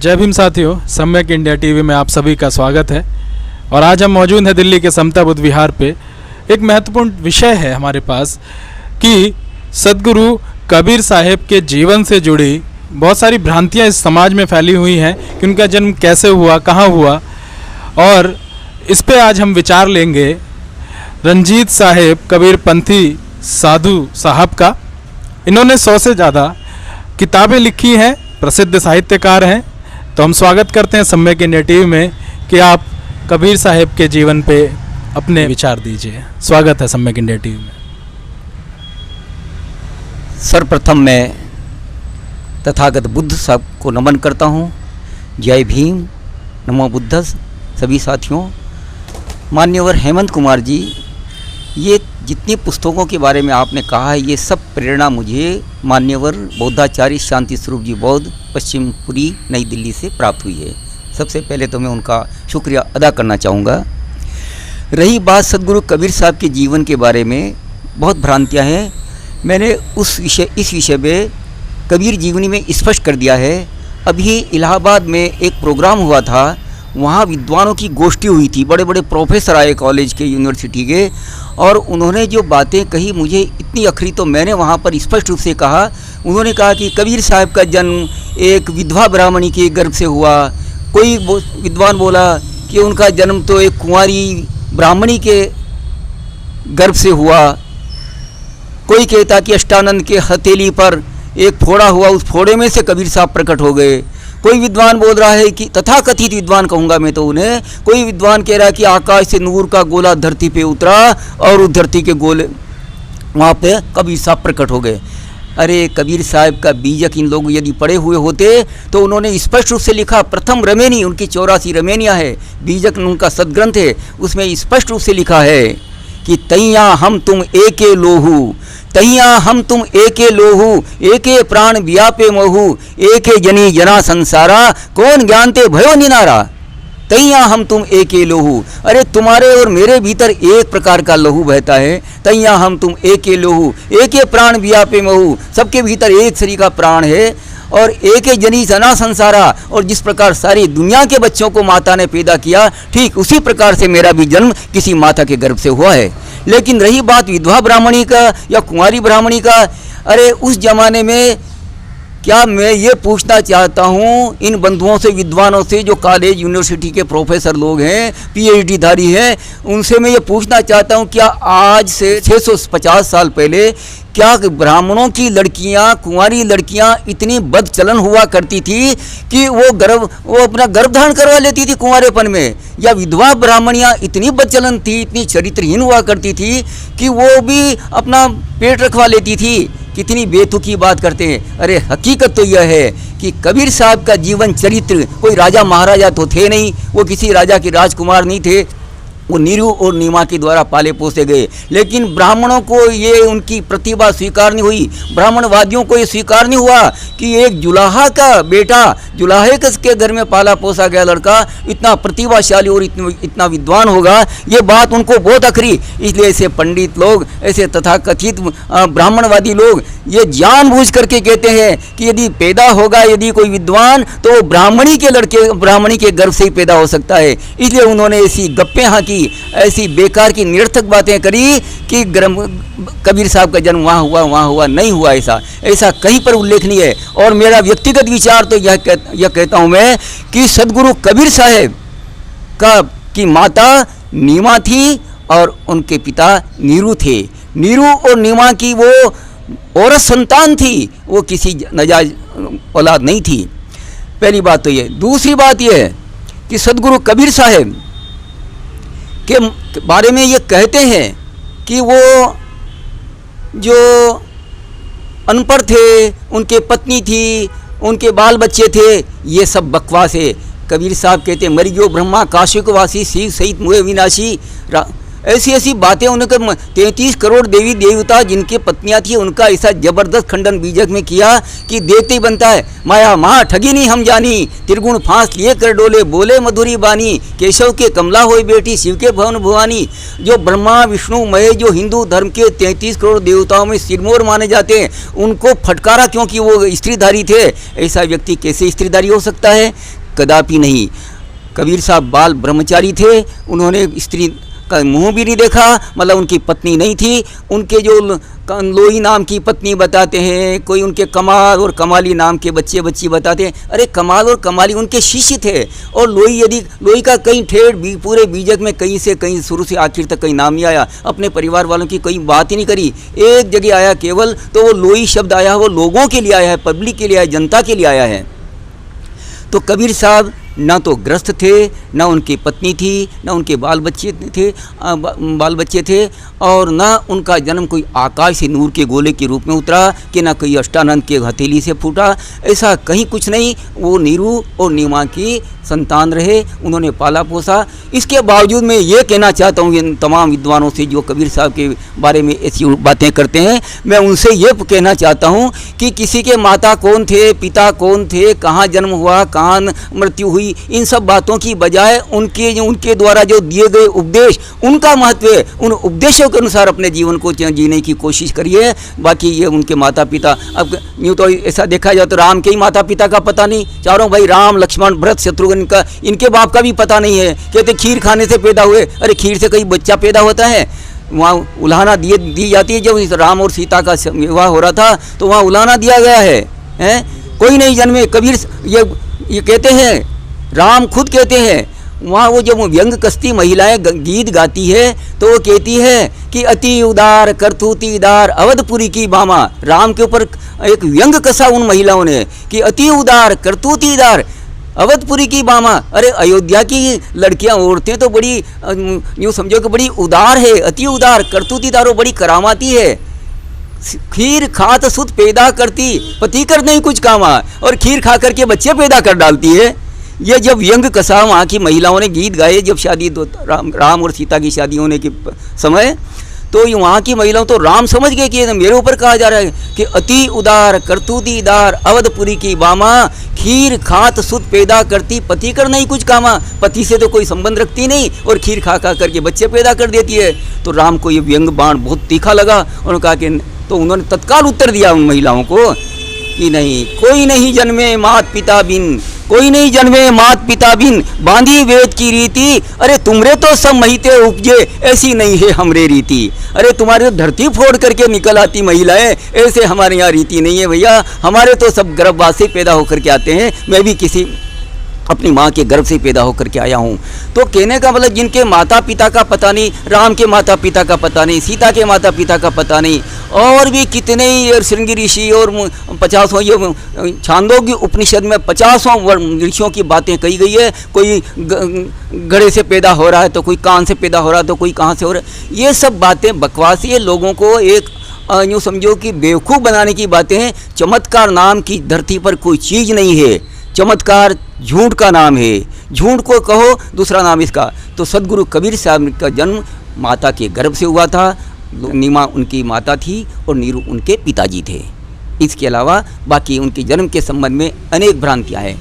जय भीम साथियों, सम्यक इंडिया टीवी में आप सभी का स्वागत है। और आज हम मौजूद हैं दिल्ली के समता बुद्ध विहार पे। एक महत्वपूर्ण विषय है हमारे पास कि सदगुरु कबीर साहिब के जीवन से जुड़ी बहुत सारी भ्रांतियां इस समाज में फैली हुई हैं कि उनका जन्म कैसे हुआ, कहाँ हुआ, और इस पे आज हम विचार लेंगे रंजीत साहिब कबीर पंथी साधु साहब का। इन्होंने 100 से ज़्यादा किताबें लिखी हैं, प्रसिद्ध साहित्यकार हैं। तो हम स्वागत करते हैं सम्यक इंडिया टीवी में कि आप कबीर साहिब के जीवन पे अपने विचार दीजिए। स्वागत है सम्यक इंडिया टीवी में। सर्वप्रथम मैं तथागत बुद्ध साहब को नमन करता हूँ। जय भीम, नमो बुद्धस। सभी साथियों, मान्यवर हेमंत कुमार जी, ये जितनी पुस्तकों के बारे में आपने कहा है, ये सब प्रेरणा मुझे मान्यवर बौद्धाचार्य शांति स्वरूप जी बौद्ध, पश्चिमपुरी, नई दिल्ली से प्राप्त हुई है। सबसे पहले तो मैं उनका शुक्रिया अदा करना चाहूँगा। रही बात सदगुरु कबीर साहब के जीवन के बारे में, बहुत भ्रांतियाँ हैं। मैंने इस विषय में कबीर जीवनी में स्पष्ट कर दिया है। अभी इलाहाबाद में एक प्रोग्राम हुआ था, वहाँ विद्वानों की गोष्ठी हुई थी, बड़े बड़े प्रोफेसर आए कॉलेज के, यूनिवर्सिटी के, और उन्होंने जो बातें कही मुझे इतनी अखरी, तो मैंने वहाँ पर स्पष्ट रूप से कहा। उन्होंने कहा कि कबीर साहब का जन्म एक विधवा ब्राह्मणी के गर्भ से हुआ। कोई विद्वान बोला कि उनका जन्म तो एक कुंवारी ब्राह्मणी के गर्भ से हुआ। कोई कहता कि अष्टानंद के हथेली पर एक फोड़ा हुआ, उस फोड़े में से कबीर साहब प्रकट हो गए। कोई विद्वान बोल रहा है कि, तथाकथित विद्वान कहूँगा मैं तो उन्हें, कोई विद्वान कह रहा है कि आकाश से नूर का गोला धरती पे उतरा और उस धरती के गोले वहाँ पे कबीर साहब प्रकट हो गए। अरे कबीर साहब का बीजक इन लोग यदि पढ़े हुए होते तो उन्होंने स्पष्ट रूप से लिखा। प्रथम रमेनी, उनकी 84 रमेनियाँ है, बीजक उनका सदग्रंथ है, उसमें स्पष्ट रूप से लिखा है कि तैया हम तुम एके लोहू, तैया हम तुम एके लोहू, एके प्राण व्यापे मोहू, एके जनी जना संसारा, कौन ज्ञानते भयो निनारा। तैया हम तुम एके लोहू, अरे तुम्हारे और मेरे भीतर एक प्रकार का लहू बहता है। तैया हम तुम एके लोहू, एके प्राण व्यापे मोहू, सबके भीतर एक शरीर का प्राण है। और एक जनी जना संसारा, और जिस प्रकार सारी दुनिया के बच्चों को माता ने पैदा किया, ठीक उसी प्रकार से मेरा भी जन्म किसी माता के गर्भ से हुआ है। लेकिन रही बात विधवा ब्राह्मणी का या कुंवारी ब्राह्मणी का, अरे उस जमाने में क्या मैं ये पूछना चाहता हूँ इन बंधुओं से, विद्वानों से, जो कॉलेज यूनिवर्सिटी के प्रोफेसर लोग हैं, पीएचडी धारी हैं, उनसे मैं ये पूछना चाहता हूँ, क्या आज से 650 साल पहले क्या ब्राह्मणों की लड़कियां, कुंवारी लड़कियां इतनी बदचलन हुआ करती थी कि वो अपना गर्भ धारण करवा लेती थी कुंवारेपन में? या विधवा ब्राह्मणियां इतनी बदचलन थी, इतनी चरित्रहीन हुआ करती थी कि वो भी अपना पेट रखवा लेती थी? कितनी बेतुकी बात करते हैं। अरे हकीकत तो यह है कि कबीर साहब का जीवन चरित्र, कोई राजा महाराजा तो थे नहीं, वो किसी राजा के राजकुमार नहीं थे, वो नीरू और नीमा के द्वारा पाले पोसे गए। लेकिन ब्राह्मणों को ये उनकी प्रतिभा स्वीकार नहीं हुई, ब्राह्मणवादियों को ये स्वीकार नहीं हुआ कि एक जुलाहा का बेटा, जुलाहे के घर में पाला पोसा गया लड़का इतना प्रतिभाशाली और इतना विद्वान होगा, ये बात उनको बहुत अखरी। इसलिए ऐसे पंडित लोग, ऐसे तथाकथित ब्राह्मणवादी लोग ये जानबूझ करके कहते हैं कि यदि पैदा होगा यदि कोई विद्वान, तो ब्राह्मणी के गर्भ से ही पैदा हो सकता है। इसलिए उन्होंने ऐसी गप्पे हाँकी, ऐसी बेकार की निरर्थक बातें करी कि कबीर साहब का जन्म वहाँ हुआ, नहीं हुआ। ऐसा कहीं पर उल्लेख नहीं है। और मेरा व्यक्तिगत विचार तो यह कहता हूँ मैं कि सदगुरु कबीर साहब की माता नीमा थी और उनके पिता नीरू थे। नीरू और नीमा की वो औरत संतान थी, वो किसी नजायज औलाद नहीं थी। पहली बात तो ये। दूसरी बात ये है कि सदगुरु कबीर साहब के बारे में ये कहते हैं कि वो जो अनपढ़ थे, उनके पत्नी थी, उनके बाल बच्चे थे, ये सब बकवास है। कबीर साहब कहते हैं, मरियो ब्रह्मा काशिक वासी, शिव सहित मुए विनाशी, ऐसी ऐसी बातें उनके 33 करोड़ देवी देवता जिनके पत्नियां थी उनका ऐसा जबरदस्त खंडन बीजक में किया कि देखते ही बनता है। माया महा ठगी नहीं हम जानी, त्रिगुण फांस लिए कर डोले बोले मधुरी बानी, केशव के कमला होई बेटी शिव के भवन भुवानी। जो ब्रह्मा विष्णु महेश जो हिंदू धर्म के 33 करोड़ देवताओं में सिरमौर माने जाते हैं, उनको फटकारा क्योंकि वो स्त्रीधारी थे। ऐसा व्यक्ति कैसे स्त्रीधारी हो सकता है? कदापि नहीं। कबीर साहब बाल ब्रह्मचारी थे, उन्होंने स्त्री का मुंह भी नहीं देखा, मतलब उनकी पत्नी नहीं थी। उनके जो लोई नाम की पत्नी बताते हैं, कोई उनके कमाल और कमाली नाम के बच्चे बच्ची बताते हैं। अरे कमाल और कमाली उनके शिष्य थे, और लोई का कहीं ठेठ पूरे बीजक में कहीं से कहीं शुरू से आखिर तक कहीं नाम नहीं आया। अपने परिवार वालों की कोई बात ही नहीं करी, एक जगह आया केवल, तो वो लोई शब्द आया, वो लोगों के लिए आया है, पब्लिक के लिए आया, जनता के लिए आया है। तो कबीर साहब ना तो ग्रस्त थे, ना उनकी पत्नी थी, ना उनके बाल बच्चे थे, और ना उनका जन्म कोई आकाश से नूर के गोले के रूप में उतरा, कि ना कोई अष्टानंद के हथेली से फूटा, ऐसा कहीं कुछ नहीं। वो नीरू और नीमा की संतान रहे, उन्होंने पाला पोसा। इसके बावजूद मैं ये कहना चाहता हूँ इन तमाम विद्वानों से जो कबीर साहब के बारे में ऐसी बातें करते हैं, मैं उनसे ये कहना चाहता हूँ कि किसी के माता कौन थे, पिता कौन थे, कहाँ जन्म हुआ, कहाँ मृत्यु हुई, इन सब बातों की बजाय उनके द्वारा जो दिए गए उपदेश, उनका महत्व है। उन उपदेशों के अनुसार अपने जीवन को जीने की कोशिश करिए। बाकी ये उनके माता पिता, अब यूँ तो ऐसा देखा जाए तो राम के ही माता पिता का पता नहीं, चारों भाई राम लक्ष्मण भरत शत्रुघ्न का, इनके बाप का भी पता नहीं है। कहते खीर खाने से पैदा हुए, अरे खीर से कहीं बच्चा पैदा होता है? वहाँ उल्हाना दी जाती है। जब राम और सीता का विवाह हो रहा था तो वहाँ उल्हाना दिया गया है, कोई नहीं जन्मे। कबीर ये कहते हैं, राम खुद कहते हैं, वहाँ वो जब व्यंग कस्ती महिलाएं गीत गाती है तो वो कहती है कि अति उदार करतूतीदार अवधपुरी की बामा। राम के ऊपर एक व्यंग कसा उन महिलाओं ने कि अति उदार करतूतीदार अवधपुरी की बामा। अरे अयोध्या की लड़कियां औरतें तो बड़ी यूँ समझो कि बड़ी उदार है, अति उदार करतूतीदार, बड़ी करामाती है। खीर खात सुत पैदा करती, पति कर नहीं कुछ कामा, और खीर खा करके बच्चे पैदा कर डालती है। ये जब व्यंग कसा वहाँ की महिलाओं ने गीत गाए, जब शादी राम और सीता की शादी होने के समय, तो वहाँ की महिलाओं तो राम समझ गए कि मेरे ऊपर कहा जा रहा है कि अति उदार करतूतीदार अवधपुरी की बामा, खीर खात सुत पैदा करती, पति कर नहीं कुछ कामा। पति से तो कोई संबंध रखती नहीं और खीर खा करके बच्चे पैदा कर देती है। तो राम को ये व्यंग बाण बहुत तीखा लगा। उन्होंने कहा कि, तो उन्होंने तत्काल उत्तर दिया उन महिलाओं को कि नहीं, कोई नहीं जन्मे मात पिता बिन, कोई नहीं जन्मे मात पिता बिन, बांधी वेद की रीति। अरे तुमरे तो सब महिते उपजे, ऐसी नहीं है हमरे रीति। अरे तुम्हारे तो धरती फोड़ करके निकल आती महिलाएं, ऐसे हमारे यहाँ रीति नहीं है भैया। हमारे तो सब गर्भवास से पैदा होकर के आते हैं, मैं भी किसी अपनी माँ के गर्भ से पैदा होकर के आया हूँ। तो कहने का मतलब जिनके माता पिता का पता नहीं, राम के माता पिता का पता नहीं, सीता के माता पिता का पता नहीं, और भी कितने ही श्रृंगी ऋषि और 50 ये छांदोग्य उपनिषद में 50 ऋषियों की बातें कही गई है। कोई घड़े से पैदा हो रहा है, तो कोई कान से पैदा हो रहा है, तो कोई कहाँ से हो रहा है। ये सब बातें बकवास, ये लोगों को एक यूँ समझो कि बेवकूफ़ बनाने की बातें हैं। चमत्कार नाम की धरती पर कोई चीज़ नहीं है। चमत्कार झूठ का नाम है, झूठ को कहो दूसरा नाम इसका। तो सदगुरु कबीर साहब का जन्म माता के गर्भ से हुआ था। नीमा उनकी माता थी और नीरू उनके पिताजी थे। इसके अलावा बाकी उनके जन्म के संबंध में अनेक भ्रांतियाँ हैं।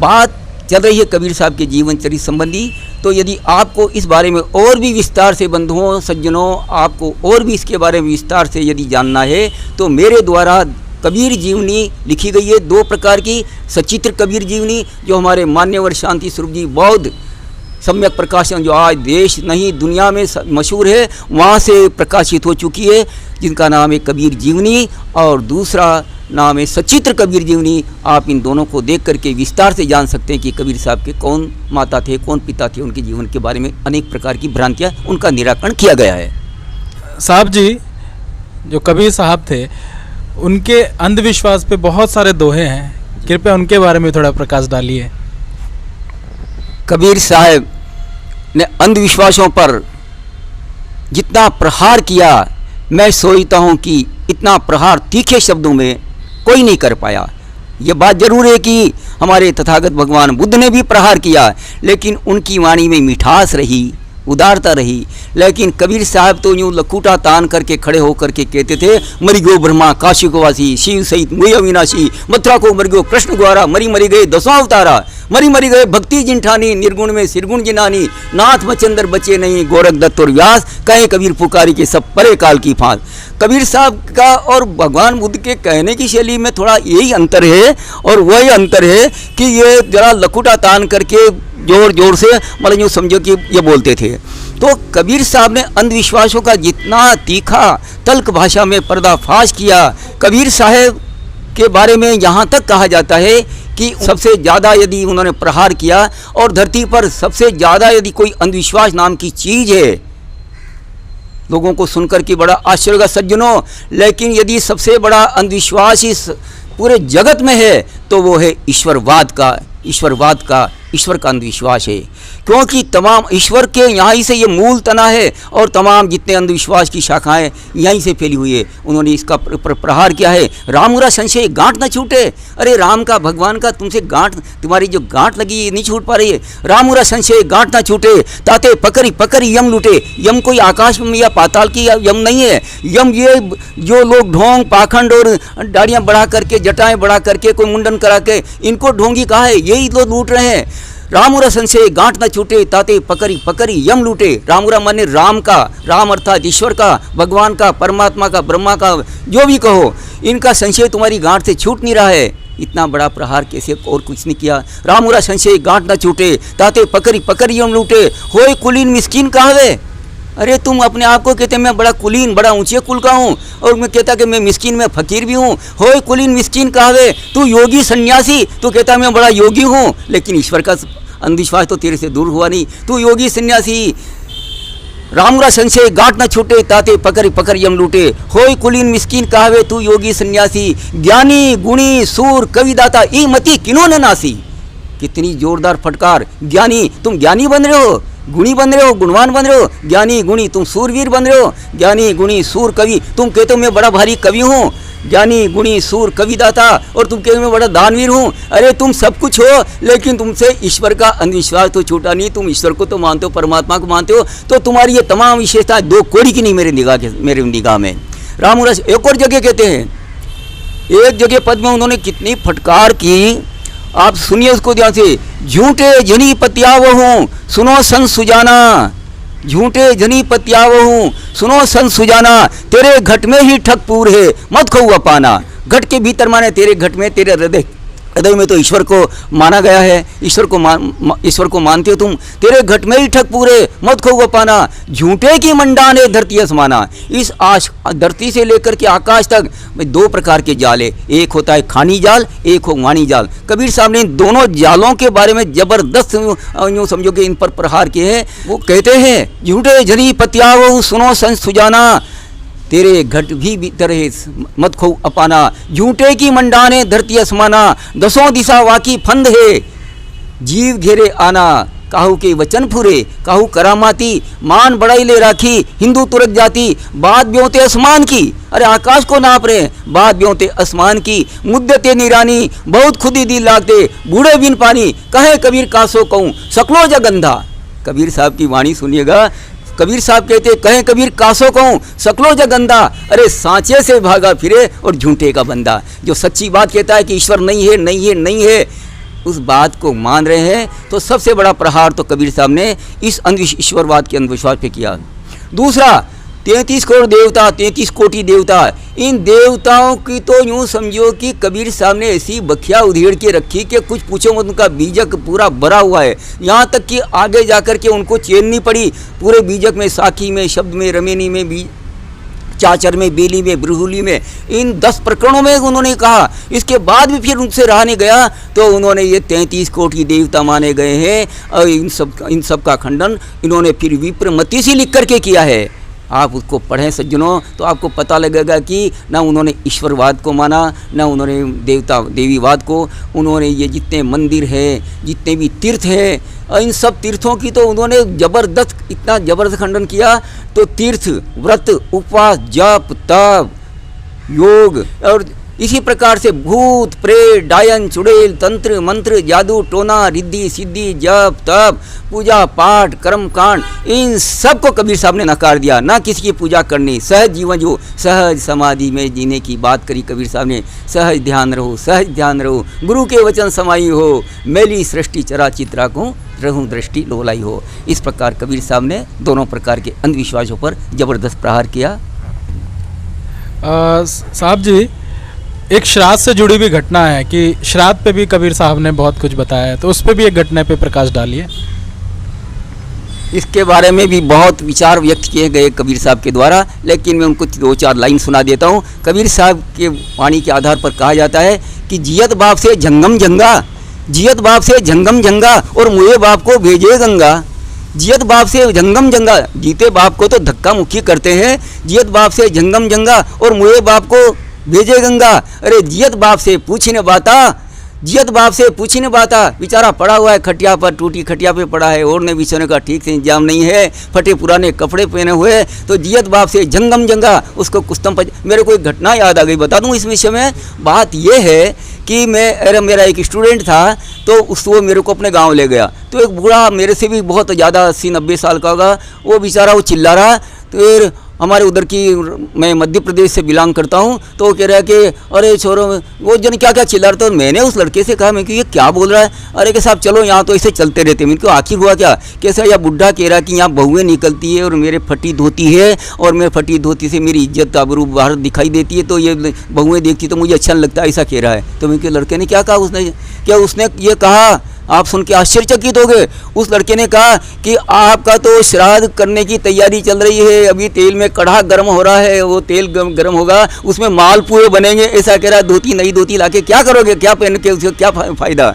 बात चल रही है कबीर साहब के जीवन चरित्र संबंधी। तो यदि आपको इस बारे में और भी विस्तार से, बंधुओं सज्जनों, आपको और भी इसके बारे में विस्तार से यदि जानना है तो मेरे द्वारा कबीर जीवनी लिखी गई है 2 प्रकार की। सचित्र कबीर जीवनी जो हमारे मान्यवर शांति स्वरूप जी बौद्ध सम्यक प्रकाशन, जो आज देश नहीं दुनिया में मशहूर है, वहाँ से प्रकाशित हो चुकी है, जिनका नाम है कबीर जीवनी, और दूसरा नाम है सचित्र कबीर जीवनी। आप इन दोनों को देख करके विस्तार से जान सकते हैं कि कबीर साहब के कौन माता थे, कौन पिता थे, उनके जीवन के बारे में अनेक प्रकार की भ्रांतियाँ, उनका निराकरण किया गया है। साहब जी, जो कबीर साहब थे उनके अंधविश्वास पे बहुत सारे दोहे हैं, कृपया उनके बारे में थोड़ा प्रकाश डालिए। कबीर साहब ने अंधविश्वासों पर जितना प्रहार किया, मैं सोचता हूँ कि इतना प्रहार तीखे शब्दों में कोई नहीं कर पाया। ये बात जरूर है कि हमारे तथागत भगवान बुद्ध ने भी प्रहार किया, लेकिन उनकी वाणी में मिठास रही, उदारता रही। लेकिन कबीर साहब तो यूँ लकूटा तान करके खड़े होकर के कहते थे, मरी गो ब्रह्मा काशी को वासी, शिव सहित मुई अविनाशी, मथुरा को मर गयो कृष्ण ग्वारा, मरी मरी गए दसों अवतारा, मरी मरी गए भक्ति जिनठानी, निर्गुण में सिरगुण जिनानी, नाथ मचंदर बचे नहीं, गोरख दत्त और व्यास, कहे कबीर पुकारी के सब परे काल की फांस। कबीर साहब का और भगवान बुद्ध के कहने की शैली में थोड़ा यही अंतर है, और वही अंतर है कि ये जरा लकूटा तान करके जोर जोर से मतलब यूँ समझो कि ये बोलते थे। तो कबीर साहब ने अंधविश्वासों का जितना तीखा तल्ख भाषा में पर्दाफाश किया। कबीर साहब के बारे में यहाँ तक कहा जाता है कि सबसे ज़्यादा यदि उन्होंने प्रहार किया और धरती पर सबसे ज़्यादा यदि कोई अंधविश्वास नाम की चीज़ है, लोगों को सुनकर के बड़ा आश्चर्य का सज्जनों, लेकिन यदि सबसे बड़ा अंधविश्वास इस पूरे जगत में है तो वो है ईश्वर का अंधविश्वास है। क्योंकि तमाम ईश्वर के यहाँ ही से ये मूल तना है और तमाम जितने अंधविश्वास की शाखाएं यहीं से फैली हुई है। उन्होंने इसका प्रहार किया है। रामुरा संशय गांठ न छूटे, अरे राम का भगवान का तुमसे गांठ, तुम्हारी जो गांठ लगी नहीं छूट पा रही है। रामुरा संशय गांठ न छूटे, ताते पकड़ी पकड़ी यम लूटे। यम कोई आकाश में या पाताल की यम नहीं है। यम ये जो लोग ढोंग पाखंड और दाढ़ियाँ बढ़ा करके, जटाएँ बढ़ा करके, कोई मुंडन करा के इनको ढोंगी कहा है, यही लोग लूट रहे हैं। रामुरा संशय गांठ न छूटे, ताते पकड़ी पकड़ी यम लूटे। रामुरा माने राम का, राम अर्थात ईश्वर का, भगवान का, परमात्मा का, ब्रह्मा का, जो भी कहो, इनका संशय तुम्हारी गांठ से छूट नहीं रहा है। इतना बड़ा प्रहार कैसे और कुछ नहीं किया। रामुरा संशय गांठ न छूटे, ताते पकड़ी पकड़ी यम लूटे। होए कुलीन मिस्कीन कहवे, अरे तुम अपने आप को कहते मैं बड़ा कुलीन, बड़ा ऊंचे कुल का हूँ, और मैं कहता कि मैं मिस्कीन में फकीर भी हूँ। होए कुलीन मिस्कीन कहवे, तू योगी सन्यासी, तू कहता मैं बड़ा योगी हूँ, लेकिन ईश्वर का अंधविश्वास तो तेरे से दूर हुआ नहीं, तू योगी सन्यासी। रामुरा संशय गांठ न छूटे, ताते पकड़ पकड़ यम लूटे। होय कुलीन मिस्कीन कहवे, तू योगी सन्यासी। ज्ञानी गुणी सूर कविदाता, ई मति किनो न नासी। कितनी जोरदार फटकार। ज्ञानी, तुम ज्ञानी बन रहे हो, गुणी बन रहे हो, गुणवान बन रहे हो। ज्ञानी गुणी, तुम सूरवीर बन रहे हो। ज्ञानी गुणी सूर कवि, तुम कहते हो मैं बड़ा भारी कवि हूँ। ज्ञानी गुणी सूर कविदाता, और तुम कहते हो मैं बड़ा दानवीर हूँ। अरे तुम सब कुछ हो, लेकिन तुमसे ईश्वर का अंधविश्वास तो छूटा नहीं। तुम ईश्वर को तो मानते हो, परमात्मा को मानते हो, तो तुम्हारी ये तमाम विशेषताएं दो कोड़ी की नहीं मेरे निगाह में। रामुरा एक और जगह कहते हैं, एक जगह पद में उन्होंने कितनी फटकार की, आप सुनिए उसको ध्यान से। झूठे जनी पतियाव हूँ, सुनो सन सुजाना। झूठे जनी पतियाव हूँ, सुनो सन सुजाना। तेरे घट में ही ठगपूर है, मत खौआ पाना। घट के भीतर माने तेरे घट में, तेरे हृदय में तो ईश्वर को माना गया है। ईश्वर को मानते हो तुम। तेरे घट में ही ठगपूर है, मत खौआ पाना। झूठे की मंडान है धरती आसमाना। इस धरती से लेकर के आकाश तक दो प्रकार के जाल है, एक होता है खानी जाल, एक हो वाणी जाल। कबीर साहब ने दोनों जालों के बारे में जबरदस्त यूँ समझो कि इन पर प्रहार किए हैं। वो कहते हैं, झूठे जनी पतियावो सुनो सन सुजाना। तेरे घट भी भीतर है, मत खो अपाना। झूठे की मंडाने धरती आसमाना। दसों दिशा वाकी फंद है, जीव घेरे आना। काहू के वचन फुरे, काहू करामाती। मान बड़ाई ले राखी, हिंदू तुरक जाति। बात ब्योते आसमान की, अरे आकाश को नाप रहे, बात ब्योते आसमान की। मुद्दते निरानी, बहुत खुदी दिल लागते। बूढ़े बिन पानी, कहे कबीर कासो कहूँ, सकलो जगंधा। कबीर साहब की वाणी सुनिएगा। कबीर साहब कहते, कहें कबीर कासो कहूँ, सकलो जगंदा। अरे सांचे से भागा फिरे और झूठे का बंदा। जो सच्ची बात कहता है कि ईश्वर नहीं है, नहीं है, नहीं है, उस बात को मान रहे हैं। तो सबसे बड़ा प्रहार तो कबीर साहब ने इस ईश्वरवाद के अंधविश्वास पे किया। दूसरा, 33 करोड़ देवता, 33 कोटि देवता। इन देवताओं की तो यूँ समझो कि कबीर साहब ने ऐसी बखिया उधेड़ के रखी कि कुछ पूछो मत, उनका बीजक पूरा भरा हुआ है। यहाँ तक कि आगे जाकर के उनको चैन नहीं पड़ी। पूरे बीजक में, साखी में, शब्द में, रमेनी में, चाचर में, बेली में, ब्रहुली में, इन 10 प्रकरणों में उन्होंने कहा। इसके बाद भी फिर उनसे रहा नहीं गया, तो उन्होंने ये 33 कोटि देवता माने गए हैं। और इन सब का खंडन इन्होंने फिर विप्रमति से लिख करके किया है। आप उसको पढ़ें सज्जनों, तो आपको पता लगेगा कि ना उन्होंने ईश्वरवाद को माना, ना उन्होंने देवीवाद को। उन्होंने ये जितने मंदिर हैं, जितने भी तीर्थ हैं, इन सब तीर्थों की तो उन्होंने इतना जबरदस्त खंडन किया। तो तीर्थ, व्रत, उपवास, जप, तप, योग और इसी प्रकार से भूत प्रेत डायन चुड़ैल तंत्र मंत्र जादू टोना रिद्धि सिद्धि जप तप पूजा पाठ कर्म कांड इन सब को कबीर साहब ने नकार दिया। ना किसी की पूजा करनी, सहज जीवन जो सहज समाधि में जीने की बात करी कबीर साहब ने। सहज ध्यान रहो, सहज ध्यान रहो, गुरु के वचन समाई हो, मैली सृष्टि चरा चित्रा को रहूं दृष्टि लोलाई हो। इस प्रकार कबीर साहब ने दोनों प्रकार के अंधविश्वासों पर जबरदस्त प्रहार किया। साहब जी, एक श्राद्ध से जुड़ी भी घटना है कि श्राद्ध पे भी कबीर साहब ने बहुत कुछ बताया है, तो उस पे भी एक घटना पे प्रकाश डालिए। इसके बारे में भी बहुत विचार व्यक्त किए गए कबीर साहब के द्वारा, लेकिन मैं उनको 2-4 लाइन सुना देता हूँ। कबीर साहब के वाणी के आधार पर कहा जाता है कि जियत बाप से जंगम जंगा, जियत बाप से जंगम जंगा और मुए बाप को भेजे गंगा। जियत बाप से जंगम जंगा, जीते बाप को तो धक्का मुक्की करते हैं। जियत बाप से जंगम जंगा और मुए बाप को भेजे गंगा। अरे जियत बाप से पूछने बाता, जियत बाप से पूछने बाता। बेचारा पड़ा हुआ है खटिया पर, टूटी खटिया पे पड़ा है, ओढ़ने बिछोने का ठीक से इंतजाम नहीं है, फटे पुराने कपड़े पहने हुए, तो जियत बाप से जंगम जंगा, उसको कुस्तम पर। मेरे को एक घटना याद आ गई, बता दूं इस विषय में। बात यह है कि मेरा एक स्टूडेंट था, तो वो मेरे को अपने गांव ले गया। तो एक बूढ़ा मेरे से भी बहुत ज़्यादा 80-90 साल का होगा, वो बेचारा वो चिल्ला रहा। तो फिर हमारे उधर की, मैं मध्य प्रदेश से बिलोंग करता हूँ, तो वो कह रहा है कि अरे छोरो, वो जन क्या क्या चिल्ला रहा था। मैंने उस लड़के से कहा, मैं कि ये क्या बोल रहा है। अरे कि साहब चलो, यहाँ तो ऐसे चलते रहते। मैं क्यों, आखिर हुआ क्या। कैसा यह बुढ़ा कह रहा है कि यहाँ बहुएँ निकलती है और मेरे फटी धोती है, और मैं फटी धोती से मेरी इज्जत आबरू बाहर दिखाई देती है, तो ये बहुएँ देखती तो मुझे अच्छा नहीं लगता, ऐसा कह रहा है। तो मैं कि लड़के ने क्या कहा, उसने ये कहा, आप सुन के आश्चर्यचकित हो गए। उस लड़के ने कहा कि आपका तो श्राद्ध करने की तैयारी चल रही है, अभी तेल में कढ़ा गर्म हो रहा है, वो तेल गर्म होगा, उसमें मालपुए बनेंगे, ऐसा कह रहा है। धोती नई धोती लाके क्या करोगे, क्या पहन के, उसका क्या फ़ायदा।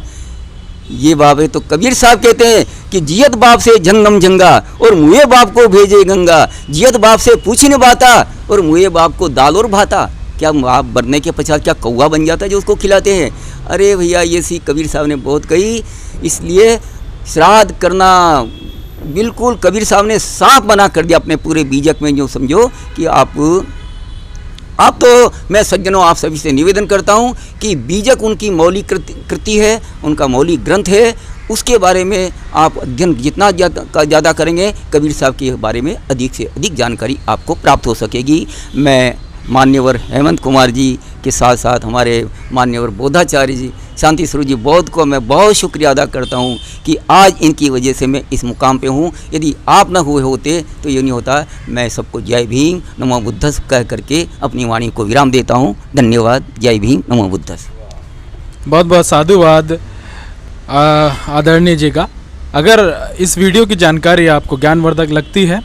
ये बात है। तो कबीर साहब कहते हैं कि जियत बाप से जंगम जंगा और मुए बाप को भेजे गंगा। जियत बाप से पूछने बाता और मुए बाप को दाल और भाता। क्या आप मरने के पश्चात क्या कौवा बन जाता है जो उसको खिलाते हैं। अरे भैया, ये सी कबीर साहब ने बहुत कही। इसलिए श्राद्ध करना बिल्कुल कबीर साहब ने साफ मना कर दिया अपने पूरे बीजक में। जो समझो कि आप तो, मैं सज्जनों आप सभी से निवेदन करता हूँ कि बीजक उनकी मौलिक कृति है, उनका मौलिक ग्रंथ है। उसके बारे में आप अध्ययन जितना ज़्यादा करेंगे, कबीर साहब के बारे में अधिक से अधिक जानकारी आपको प्राप्त हो सकेगी। मैं मान्यवर हेमंत कुमार जी के साथ साथ हमारे मान्यवर बोधाचार्य जी, शांति स्वरूप जी बौद्ध को मैं बहुत शुक्रिया अदा करता हूँ कि आज इनकी वजह से मैं इस मुकाम पे हूँ। यदि आप न हुए होते तो ये नहीं होता। मैं सबको जय भीम नमो बुद्धस कह करके अपनी वाणी को विराम देता हूँ। धन्यवाद। जय भीम नमो बुद्धस। बहुत बहुत साधुवाद आदरणीय जी का। अगर इस वीडियो की जानकारी आपको ज्ञानवर्धक लगती है,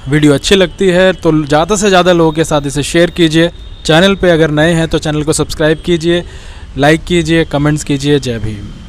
वीडियो अच्छी लगती है, तो ज़्यादा से ज़्यादा लोगों के साथ इसे शेयर कीजिए। चैनल पे अगर नए हैं तो चैनल को सब्सक्राइब कीजिए, लाइक कीजिए, कमेंट्स कीजिए। जय भीम।